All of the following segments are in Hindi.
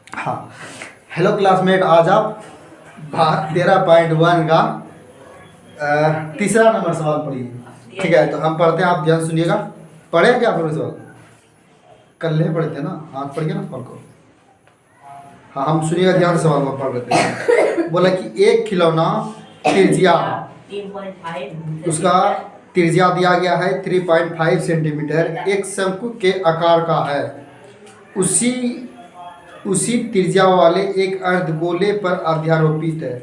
हाँ, हेलो क्लासमेट, आज आप भाग 13.1 का तीसरा नंबर सवाल पढ़िए। ठीक है, तो हम पढ़ते हैं, आप ध्यान सुनिएगा। पढ़े क्या आप लोग सवाल? कल नहीं पढ़े थे ना, आज पढ़िए ना सवाल को। हाँ, हम सुनिएगा ध्यान से, सवाल को पढ़ लेते हैं। बोला कि एक खिलौना त्रिज्या, उसका त्रिज्या दिया गया है 3.5 सेंटीमीटर, एक शंकु के आकार का है। उसी त्रिज्या वाले एक अर्धगोले पर अध्यारोपित है।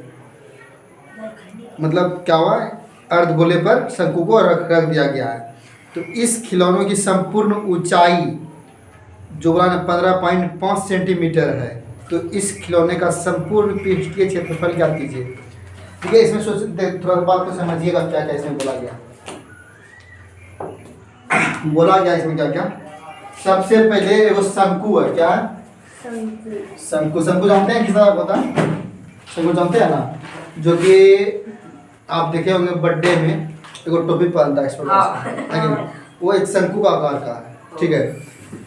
मतलब क्या हुआ है? अर्धगोले पर शंकु को रख दिया गया है। तो इस खिलौनों की संपूर्ण ऊंचाई जो बोला 15.5 सेंटीमीटर है। तो इस खिलौने का संपूर्ण पृष्ठीय क्षेत्रफल क्या कीजिए। ठीक है, इसमें थोड़ा बात को समझिएगा, क्या क्या इसमें बोला गया। बोला गया इसमें क्या क्या। सबसे पहले वो शंकु है, क्या है? शंकु। शंकु जानते हैं किस तरह होता है? शंकु जानते हैं ना, जो कि आप देखे होंगे बर्थडे में एक टोपी पहनता है इस प्रकार से, लेकिन वो एक शंकु का आकार का है। ठीक है,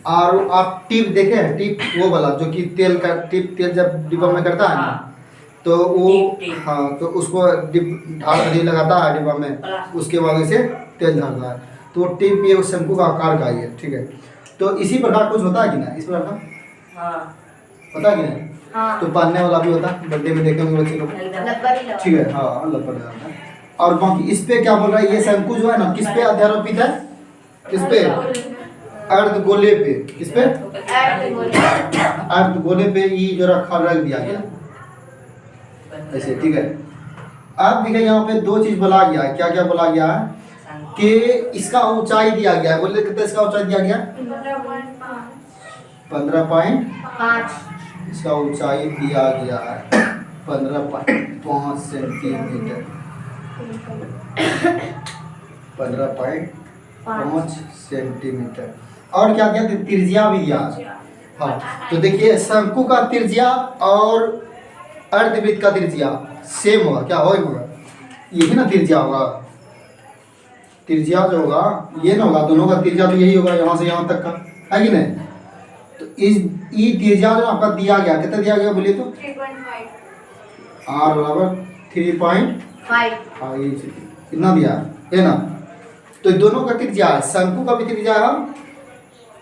और आप टिप देखे हैं? टिप वो वाला जो कि तेल का टिप, तेल जब डिब्बा में करता है ना, तो वो हाँ, तो उसको ढाल लगाता है डिब्बा में, उसके बाद से तेल ढालता है। तो वो टिप ये उस शंकु का आकार का ही है। ठीक है, तो इसी प्रकार कुछ होता है कि ना, इस प्रकार का पता है कि नहीं? हाँ। तो पहनने वाला भी होता है, बर्थडे में देखे होंगे बच्चे लोग। ठीक है, हाँ, लपड़ लगाता है। और बाकी इस पे क्या बोल रहा है, ये शंकु जो है ना, किस पे अध्यारोपित है? किस पे? अर्धगोले पे। किस पे? अर्धगोले पे ये जो रख दिया गया ऐसे। ठीक है, अब देखिए यहाँ पे दो चीज बोला गया है। क्या क्या बोला गया है कि इसका ऊंचाई दिया गया है। बोलिए कितना इसका ऊंचाई दिया गया? 15.5। इसका ऊंचाई दिया गया है 15.5 सेंटीमीटर। 15.5 सेंटीमीटर। और क्या दिया? त्रिज्या भी दिया है। हाँ, तो देखिए शंकु का त्रिज्या और अर्धवृत्त का त्रिज्या सेम होगा। क्या होगा? यही ना त्रिज्या होगा। त्रिज्या जो होगा ये ना होगा, दोनों का त्रिज्या तो यही होगा, यहाँ से यहाँ तक का, है कि नहीं? तो इस त्रिज्या जो आपका दिया गया, कितना दिया गया बोलिए तो? 3.5। R बराबर 3.5 कितना दिया है ना? तो दोनों का त्रिज्या है, शंकु का भी त्रिज्या है,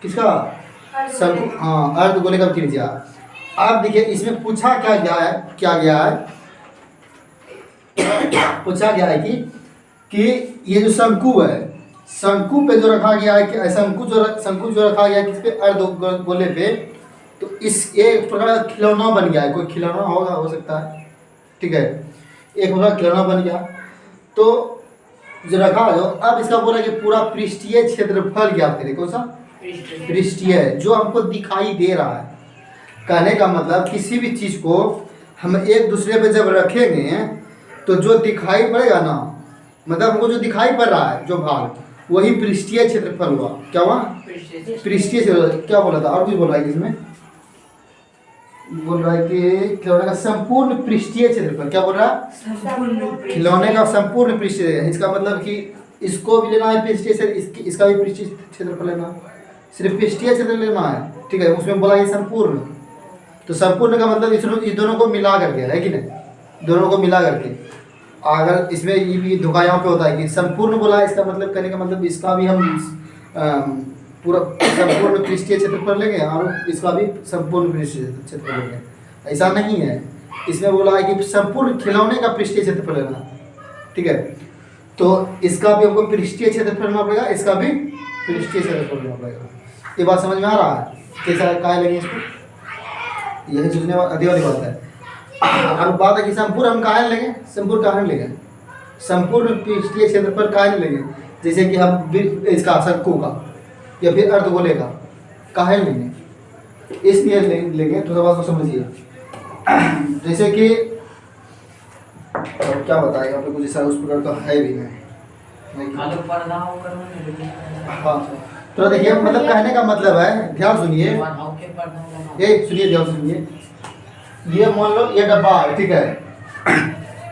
किसका? शंकु, हाँ, अर्धगोले का भी त्रिज्या। अब देखिए इसमें पूछा क्या गया है, पूछा गया है कि ये जो शंकु है, शंकु पे जो रखा गया है कि शंकु जो रखा गया है किस पे? अर्धगोले पे। तो इस एक प्रकार का खिलौना बन गया है। कोई खिलौना होगा, हो सकता है। ठीक है, एक प्रकार खिलौना बन गया। तो जो रखा जो, अब इसका बोला कि पूरा पृष्ठीय क्षेत्रफल ज्ञात करें। कौन सा? पृष्ठीय, जो हमको दिखाई दे रहा है। कहने का मतलब किसी भी चीज को हम एक दूसरे पे जब रखेंगे तो जो दिखाई पड़ेगा ना, मतलब हमको जो दिखाई पड़ रहा है जो भाग, वही पृष्ठीय क्षेत्रफल हुआ। क्या हुआ? पृष्ठीय क्षेत्रफल। क्या बोला था? और कुछ बोल रहा है इसमें? बोल रहा है कि खिलौने का संपूर्ण पृष्ठीय क्षेत्रफल। क्या बोल रहा है? खिलौने का संपूर्ण पृष्ठीय। इसका मतलब कि इसको भी लेना है पृष्ठीय से, इसका भी पृष्ठीय क्षेत्रफल लेना है, सिर्फ पृष्ठीय क्षेत्र लेना है। ठीक है, उसमें बोला ये संपूर्ण। तो संपूर्ण का मतलब इस दोनों को मिला करके है कि नहीं? दोनों को मिला करके। अगर इसमें ये भी धोखा यहाँ पे होता है कि संपूर्ण बोला है, इसका मतलब कहने का मतलब इसका भी हम पूरा संपूर्ण पृष्ठीय क्षेत्रफल लेंगे और इसका भी संपूर्ण पृष्ठीय क्षेत्रफल लेंगे। ऐसा नहीं है, इसमें बोला है कि संपूर्ण खिलौने का पृष्ठीय क्षेत्रफल लेना। ठीक है, तो इसका भी हमको पृष्ठीय क्षेत्रफल लेना पड़ेगा, इसका भी पृष्ठीय क्षेत्रफल लेना पड़ेगा। ये बात समझ में आ रहा है? कैसा क्या लेंगे इसको? यही सोचने वाली बात है। अब बात है कि संपूर्ण हम कहाँ लेंगे? संपूर्ण कहाँ लेंगे? संपूर्ण पृष्ठीय क्षेत्रफल कहाँ लेंगे? जैसे कि हम इसका शंकु का या फिर अर्धगोले का कहाँ लेंगे? इसलिए लेंगे, थोड़ा बात को समझिए। जैसे कि क्या बताएं आप लोग, जैसा उस प्रकार का है भी नहीं। हाँ, तो देखिए मतलब कहने का मतलब है, ध्यान सुनिए, सुनिए ध्यान सुनिए। ये मान लो ये डब्बा है। ठीक है,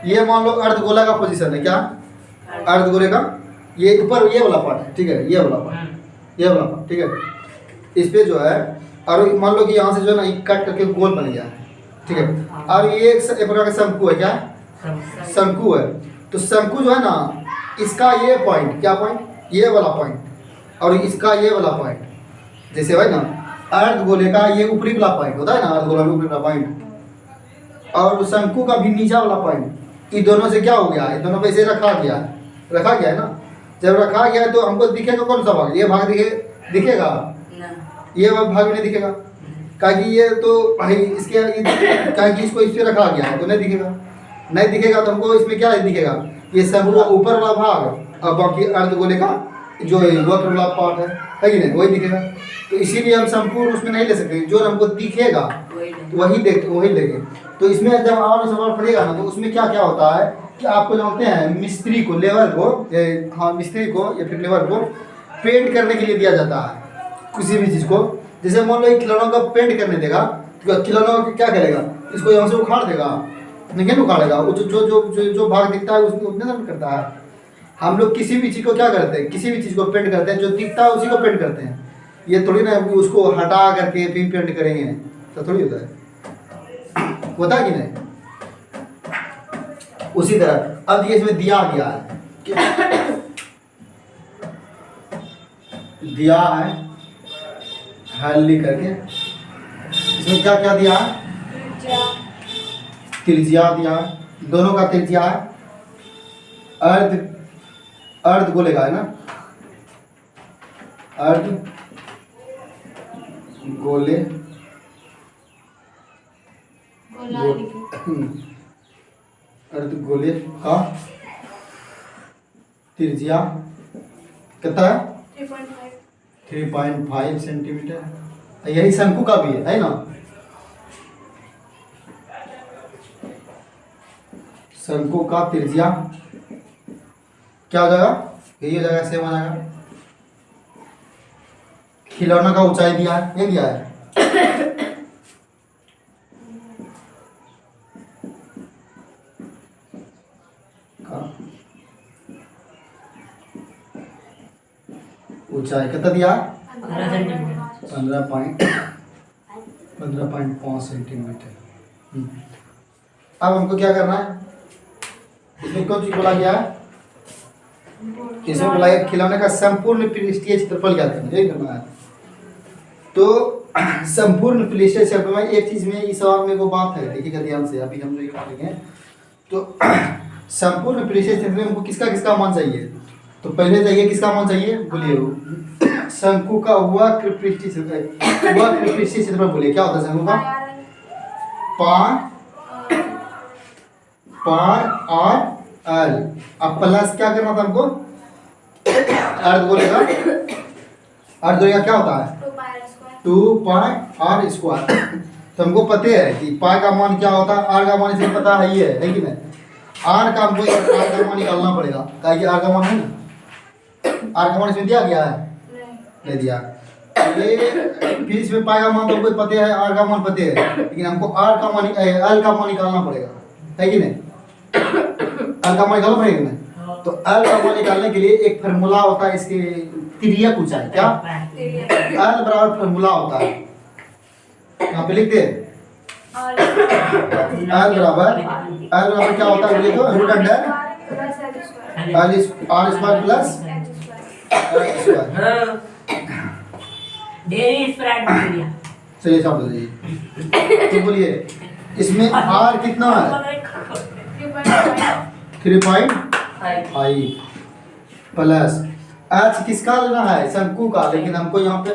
ये मान लो अर्धगोला का पोजीशन है। क्या? अर्धगोले का ये ऊपर ये वाला पार्ट है। ठीक है, ये वाला पार्ट, ये वाला पार्ट। ठीक है, इस पे जो है और मान लो कि यहाँ से जो है ना कट करके गोल बन गया, ठीक है। और ये एक प्रकार का शंकु है, क्या शंकु है। तो शंकु जो है ना, इसका ये पॉइंट, क्या पॉइंट, ये वाला पॉइंट, और इसका ये वाला पॉइंट, जैसे भाई ना अर्ध गोले का ये ऊपरी वाला पॉइंट होता है ना, अर्ध गोला में ऊपरी वाला पॉइंट, और शंकु का भी नीचा वाला पॉइंट, इन दोनों से क्या हो गया, इन दोनों पे इसे रखा गया है ना। जब रखा गया है तो हमको दिखेगा कौन सा भाग, ये भाग दिखेगा, ये भाग नहीं दिखेगा, क्योंकि ये तो भाई इसके क्योंकि इसको इस पे रखा गया है तो नहीं दिखेगा। तो हमको इसमें क्या दिखेगा, ये शंकु का ऊपर वाला भाग और बाकी अर्ध गोले का जो वक्र वाला पार्ट है कि नहीं, वही दिखेगा। तो इसीलिए हम संपूर्ण उसमें नहीं ले सकते, जो हमको दिखेगा वही देखें। तो इसमें जब और सवाल पड़ेगा ना, तो उसमें क्या क्या होता है कि आपको जानते हैं मिस्त्री को, लेबर को, हाँ मिस्त्री को या फिर लेबर को पेंट करने के लिए दिया जाता है किसी भी चीज़ को। जैसे मान लो खिलौनों का पेंट करने देगा, तो खिलौनों का क्या करेगा, इसको यहाँ से उखाड़ देगा, नहीं उखाड़ेगा, वो जो भाग दिखता है उसमें उतने समय करता है। हम लोग किसी भी चीज़ को क्या करते हैं, किसी भी चीज़ को पेंट करते हैं, जो दिखता है उसी को पेंट करते हैं। ये थोड़ी ना उसको हटा करके फिर पेंट करेंगे, तो थोड़ी होता है कि नहीं। उसी तरह अब ये इसमें दिया गया है, दिया है हल्ली करके, इसमें क्या क्या दिया है, त्रिज्या दिया है, दोनों का त्रिज्या है अर्ध गोले का है ना, अर्ध गोले अर्ध गोले का त्रिज्या कितना है, 3.5 सेंटीमीटर। यही शंकु का भी है ना। शंकु का त्रिज्या क्या हो जाएगा, यही हो जाएगा, सेम हो जाएगा। खिलौना का ऊंचाई दिया है, ये दिया है, ऊंचाई कितना दिया, 15.5 सेंटीमीटर। अब हमको क्या करना है, इसमें कौन चीज बोला गया है, इसमें बोला गया खिलौने का संपूर्ण पृष्ठीय क्षेत्रफल क्या करना है, यही करना है। तो संपूर्ण पृष्ठीय क्षेत्रफल में एक चीज में इस सवाल में वो बात है, देखिएगा ध्यान से, अभी हम जो पढ़ेंगे। तो संपूर्ण पृष्ठीय क्षेत्रफल में हमको किसका किसका मान चाहिए, तो पहले चाहिए किसका मान चाहिए, बोलिए शंकु का वक्र पृष्ठीय क्षेत्रफल बोलिए, क्या होता है शंकु का, पार और एल। अब प्लस क्या करना था हमको, अर्ध गोले का, अर्ध गोले का क्या होता है, 2 पाई आर स्क्वायर। तो हमको पता है कि पाई का मान क्या होता है, आर का मान इसमें पता है, ये है कि नहीं। आर का हमको आर का मान निकालना पड़ेगा, ताकि आर का मान है ना, आर का मान इसमें दिया गया है, नहीं दिया। ये फिर इसमें पाई का मान तो हमको पता है, आर का मान पता है, लेकिन हमको आर का मान एल का मान निकालना पड़ेगा, है कि नहीं। एल का मान निकालना पड़ेगा ना, तो एल का मान निकालने के लिए एक फार्मूला होता है इसके, तिर्यक ऊंचाई, क्या एल बराबर फार्मूला होता है, यहाँ पे लिख दे, एल बराबर क्या होता है, बोलिए तो root under r square plus l square. चलिए साहब बोलिए, तो बोलिए इसमें आर कितना है, 3.5 प्लस एच किसका लेना है, शंकु का, लेकिन हमको यहाँ पे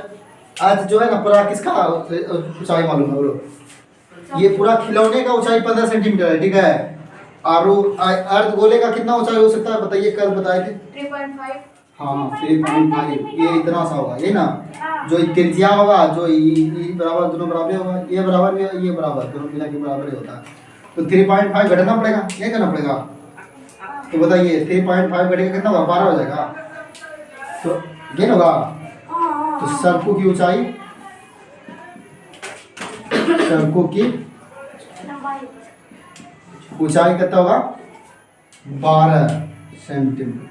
एच जो है ना पूरा किसका ऊंचाई मालूम है, बोलो ये पूरा खिलौने का ऊंचाई 15 सेंटीमीटर है, ठीक है। और अर्ध गोले का कितना ऊंचाई हो सकता है, बताइए, कल बताए थे 3.5। हाँ 3.5, ये इतना सा होगा, ये ना जो त्रिज्या होगा, जो बराबर, दोनों बराबर होगा, ये बराबर ये बराबर, दोनों मिला के बराबर ही होता है। तो 3.5 घटाना पड़ेगा, ये करना पड़ेगा। तो बताइए 3.5 घटेगा कितना होगा, 12 हो जाएगा, तो ये होगा। तो शंकु की ऊंचाई, शंकु की ऊंचाई कितना होगा, 12 सेंटीमीटर,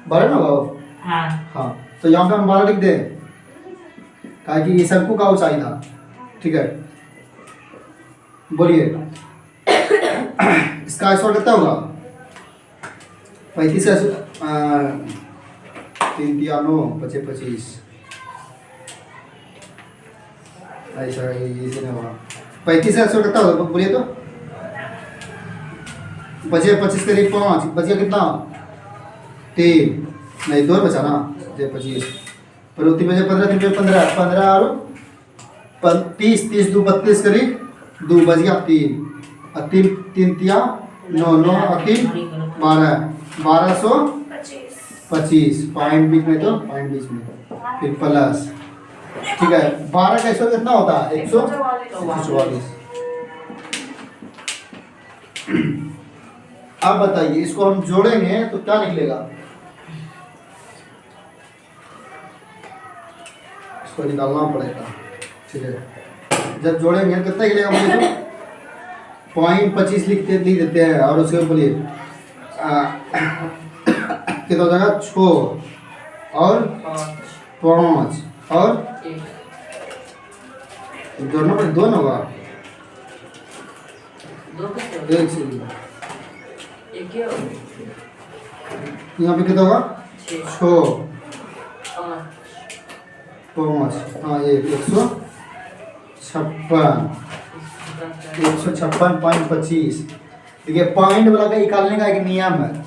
12 ना होगा, हाँ। तो यहाँ पे हम 12 लिख दे, कहा कि ये शंकु का ऊंचाई था, ठीक है, बोलिए इसका स्क्वायर कितना होगा? 35 का 3 3 9 25 25 ऐसा ये से नहीं होगा। 35 का स्क्वायर कितना होगा बोलिए तो? 25 25 करीब 5 बच गया कितना? 3 नहीं 2 बचा ना, 25 पर उतनी बजे 15 3 15 15 और 30 30 2 32 करीब 2 बच गया 3 और 3 3 तिया 9 9 और 3 12 1225 पॉइंट बीच में, तो पॉइंट बीच में फिर प्लस, ठीक है। 12 का स्क्वायर कितना होता है? 144। अब बताइए इसको हम जोड़ेंगे तो क्या निकलेगा? इसको निकालना पड़ेगा, ठीक है। जब जोड़ेंगे कितना निकलेगा मुझे तो? 0.25 लिख देते हैं और उसके बोलिए कितना हो जाएगा? 6 और 5 और जोड़ना पड़ेगा, 2 ना होगा एक से यहाँ पे कितना होगा? 6 5 हाँ ये 156.25। देखिए पॉइंट वाला का निकालने का एक नियम है,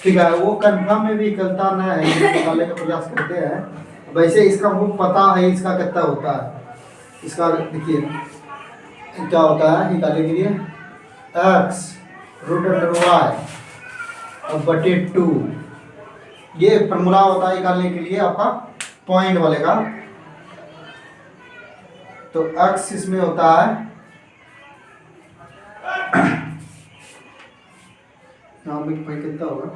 ठीक है। वो कंफर्म में भी करता ना है, निकालने का प्रयास करते हैं। वैसे इसका हमको पता है इसका कितना होता है। इसका देखिए क्या होता है निकालने के लिए, x √y और बटे 2, ये फॉर्मूला होता है निकालने के लिए आपका पॉइंट वाले का। तो x इसमें होता है यहाँ पे पॉइंट कितना होगा?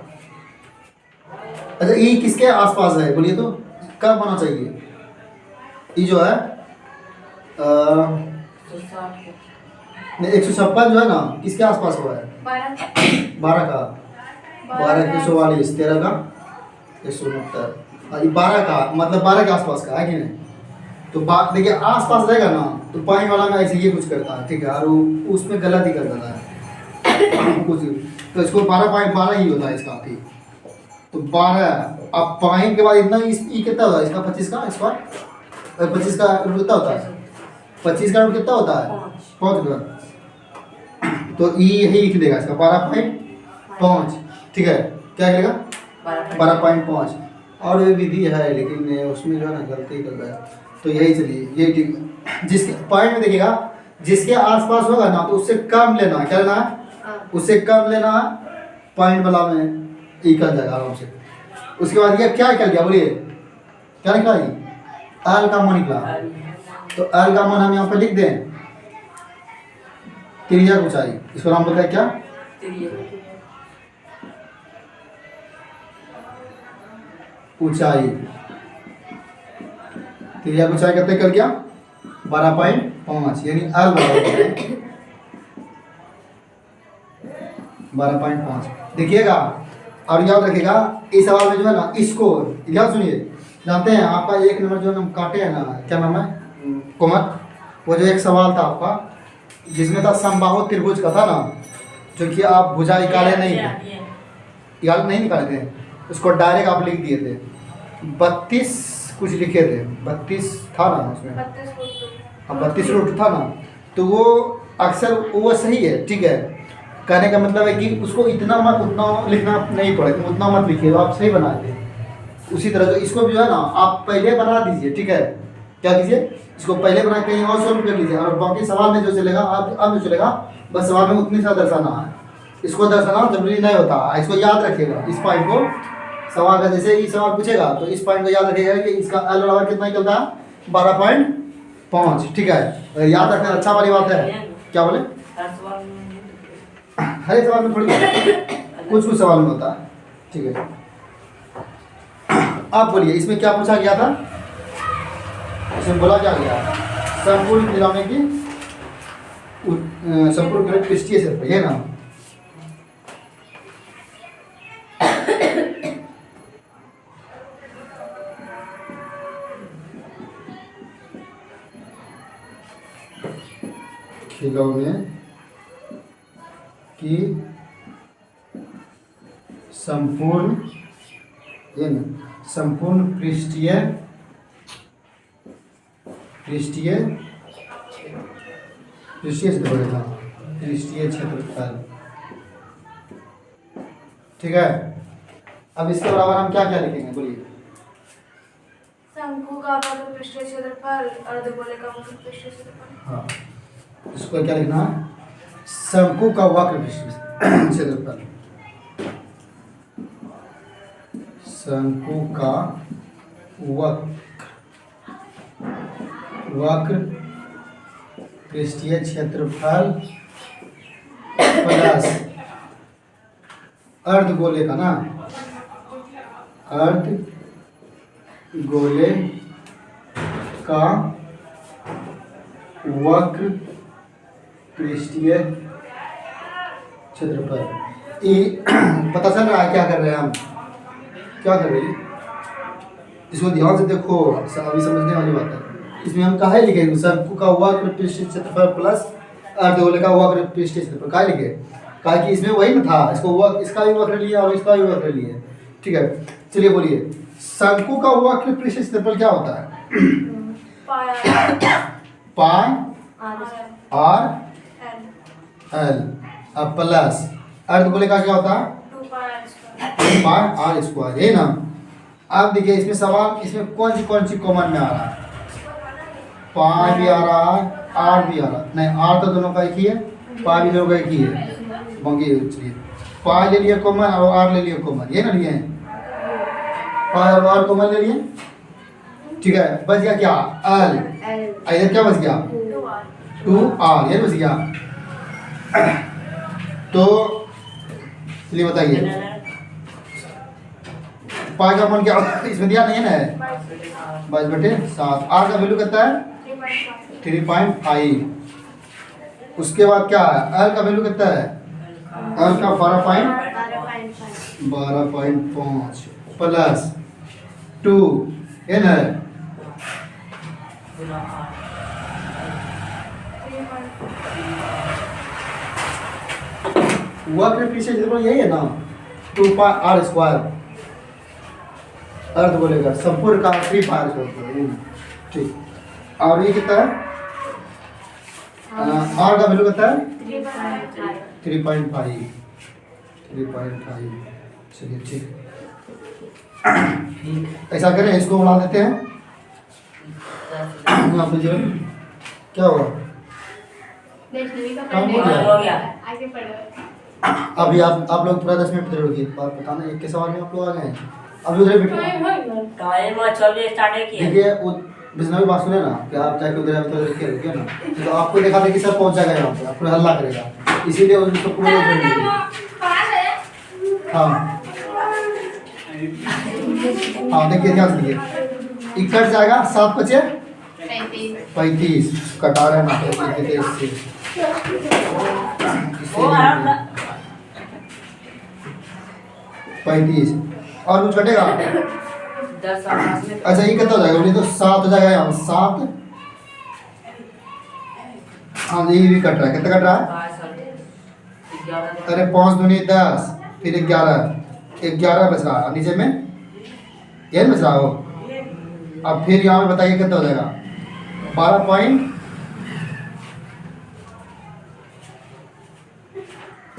अच्छा ये किसके आसपास है बोलिए तो? कब होना चाहिए ये जो है 156 जो है ना, किसके आसपास हुआ है? 12 का 12 144 13 का 169 12 का मतलब 12 के आसपास का है कि नहीं? तो बात देखिए आसपास रहेगा ना तो पॉइंट वाला में ऐसे ये कुछ करता है, ठीक है, और उसमें गलत ही कर देता है कुछ, तो इसको 12.12 ही होता है इसका, ठीक। तो 12 अब पॉइंट के बाद इतना कितना होता है इसका? 25 का स्क्वायर 25 का रूट कितना होता है? 25 का रूट कितना होता है? 5 का। तो यही लिख देगा इसका 12.5, ठीक है। क्या लिखेगा? 12.5। और ये विधि है लेकिन उसमें जो है ना गलती कर रहा है, तो यही चलिए ये ठीक। जिसके पॉइंट में देखिएगा जिसके आसपास होगा ना तो उससे कम लेना है, क्या लेना है? उससे कम लेना है पॉइंट वाला में निकल जाएगा आराम से। उसके बाद ये क्या निकल गया बोलिए? क्या निकला? एल का मान निकला। तो एल का मान हम यहाँ पर लिख दें, त्रिज्या ऊंचाई, इसको नाम बताए क्या? ऊंचाई। त्रिज्या ऊंचाई कितने कर गया? 12.5 यानी एल 12.5। देखिएगा और याद रखिएगा इस सवाल में जो है ना इसको ध्यान सुनिए। जानते हैं आपका 1 नंबर जो हम काटे हैं ना, क्या नाम है कोमल, वो जो एक सवाल था आपका जिसमें था समबाहु त्रिभुज का था ना, जो कि आप भुजा निकाले नहीं निकाले थे, उसको डायरेक्ट आप लिख दिए थे। 32 कुछ लिखे थे, 32 था ना उसमें, हाँ 32 रूट था ना। तो वो अक्सर वो सही है, ठीक है। कहने का मतलब है कि उसको इतना मत उतना लिखना नहीं पड़ेगा, उतना मत लिखिए, आप सही बना दे। उसी तरह जो इसको भी जो है ना आप पहले बना दीजिए, ठीक है। क्या कीजिए? इसको पहले बना कहीं और सॉल्व कर लीजिए, और बाकी सवाल में जो चलेगा अब जो चलेगा बस सवाल में उतनी सा दर्शाना है। इसको दर्शाना जरूरी नहीं होता, इसको याद रखिएगा इस पॉइंट को। सवाल का जैसे ही सवाल पूछेगा तो इस पॉइंट को याद रखिएगा कि इसका एल बराबर कितना निकलता है? 12.5, ठीक है। याद रखना अच्छा वाली बात है। क्या बोले? हर एक सवाल में थोड़ी कुछ कुछ सवाल में होता है, ठीक है। आप बोलिए इसमें क्या पूछा गया था? इसमें बोला क्या गया? संपूर्ण दिलाने की संपूर्ण पृष्ठीय क्षेत्र, ये ना खिलौने की संपूर्ण ये ना संपूर्ण पृष्ठीय पृष्ठीय पृष्ठीय क्षेत्रफल था पृष्ठीय क्षेत्रफल। ठीक है, अब इसके बराबर हम क्या क्या लिखेंगे बोलिए। शंकु का वक्र पृष्ठीय क्षेत्रफल अर्धगोले का वक्र पृष्ठीय क्षेत्रफल। हाँ, इसको क्या लिखना है, शंकु का वक्र पृष्ठीय क्षेत्रफल, शंकु का वक्र पृष्ठीय क्षेत्रफल प्लस अर्धगोले का ना, अर्धगोले का वक्र पृष्ठीय क्षेत्रफल। पता चल रहा है क्या कर रहे हैं हम, क्या कर रहे हैं, इसको ध्यान से देखो, अभी समझने वाली बात है। इसमें हम कहा लिखेंगे शंकु का वक्र पृष्ठीय क्षेत्रफल प्लस अर्धगोले का वक्र पृष्ठीय क्षेत्रफल, कहा लिखे, कहा कि इसमें वही ना था, इसको वक्र, इसका भी वक्र लिया और इसका भी वक्र लिया। ठीक है, चलिए बोलिए शंकु का वक्र पृष्ठीय क्षेत्रफल क्या होता है। पाई आर एल, अब प्लस अर्धगोले का क्या होता है 2 पाई आर स्क्वायर, है ना। अब देखिए इसमें सवाल, इसमें कौन सी कॉमन में आ रहा है, पाई भी आ रहा है आर भी आ रहा है, नहीं आर तो दोनों का एक ही है, पाई भी दोनों का एक ही है। चलिए पाई ले लिए कॉमन और आर ले लिए कॉमन, ये ना लिए पाई और आर कॉमन ले लिए। ठीक है, बच गया क्या एल, इधर क्या बच गया 2r, ये बच गया। तो चलिए बताइए पाई का मान क्या इसमें दिया नहीं है ना, 22/7। आर का वैल्यू कितना है 3.5। उसके बाद क्या है एल का वैल्यू कितना है, एल का 12.5 प्लस 2 है ना, वक्र पृष्ठीय क्षेत्रफल यही है ना 2 पाई आर स्क्वायर, अर्ध बोलेगा संपूर्ण का 3 पाई स्क्वायर। ठीक, और ये कितना है आर का वैल्यू कितना है 3.5। चलिए ठीक, ऐसा करें, इसको उड़ा देते हैं। यहाँ पे जो क्या हुआ काम हो गया। अभी आप लोग पूरा 10 मिनट फिर होगी बात बताना, एक के सवाल में आप लोग आ गए हैं। अभी उधर बैठो, देखिए बिजनवी बात सुने ना कि आप जाके उधर अभी तो लिखे रुके ना, तो आपको देखा था कि सब पहुंच जाएगा यहाँ पे, आपको हल्ला करेगा, इसीलिए उसको पूरा हाँ देखिए ध्यान से देखिए, इकट जाएगा 7 बचे 35 कटा रहे ना 35 और कुछ कटेगा 10। अच्छा ये कितना हो जाएगा, बोलिए तो 7 हो जाएगा यहाँ 7। हाँ ये भी कट रहा है, कितना कट रहा है, अरे 5 दूनी 10 फिर 11 बच रहा है, नीचे में ये बच रहा हो। अब फिर यहाँ पे बताइए कितना हो जाएगा 12 पॉइंट,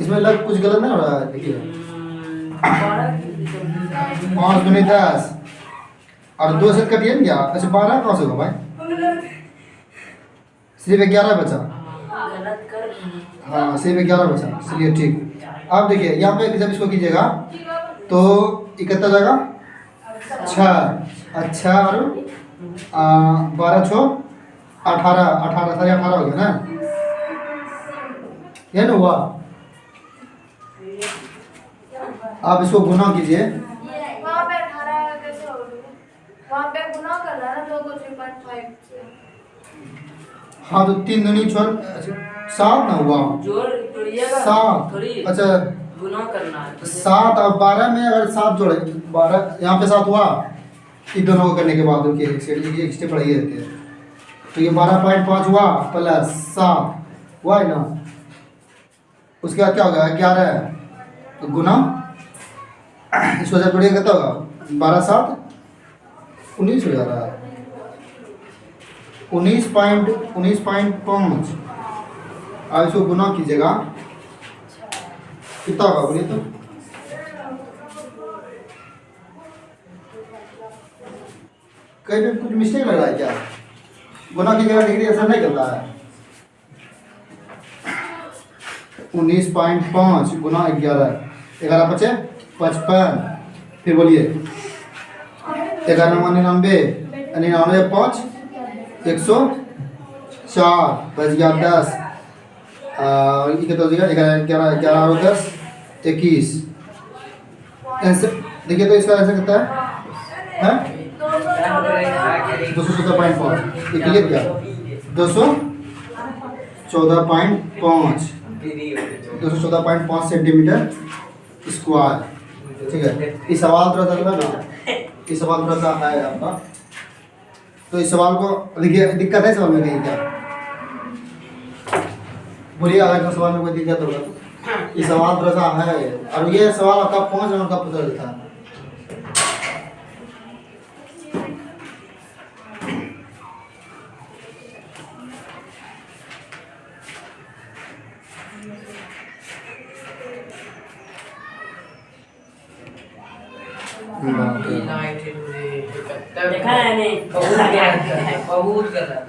इसमें लग कुछ गलत नहीं हो रहा है, देखिए 5 दूनी 10 और 2 से कटिए क्या, अच्छा 12 कहाँ से होगा भाई, सिर्फ 11 बचा। हाँ सिर्फ 11 बचा, चलिए ठीक। अब देखिए यहाँ पे जब इसको कीजिएगा तो ये कितना जाएगा 6 अच्छा और 12 6 18 साढ़े 18 हो गया ना, ये ना हुआ। आप इसको गुना कीजिए, वहाँ पे 18 कैसे होगा, वहाँ पे गुना करना है ना 2 को 3.5 से। हाँ तो 3 दूनी 7 ना हुआ, 7 अच्छा गुना करना है 7 और 12 में अगर 7 जोड़े 12 यहाँ पे 7 हुआ, इन दोनों को करने के बाद एक स्टेप बढ़ाइए रहते हैं, तो ये 12.5 हुआ प्लस 7 वाई ना, उसके बाद क्या होगा 11 तो गुना इस वजह पड़ेगा कितना होगा 12 7 19 हो जा रहा है 19.5 अब इसको गुना कीजिएगा कितना होगा बोलिए तो कहीं पे कुछ मिस्टेक लग रहा है क्या गुना कीजिएगा डिग्री ऐसा नहीं करता है 19.5 गुना 11 11 बचे 55 फिर बोलिए 11 99 99 5 104 बच गया 10 ये कितना हो जाएगा 11 11 और 10 21 ऐसे देखिए तो इसका ऐसा कितना है 214.5 ये क्लियर क्या 214.5 सेंटीमीटर स्क्वायर ठीक है इस सवाल थोड़ा सा ना इस सवाल थोड़ा सा है आपका तो इस सवाल को देखिए दिक्कत है सवाल में कहीं क्या बोलिए अगर सवाल में कोई दिक्कत होगा तो ये सवाल थोड़ा सा है और ये सवाल आपका 5 नंबर का पूछा जाता है देखा है नहीं बहुत गलत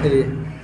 चलिए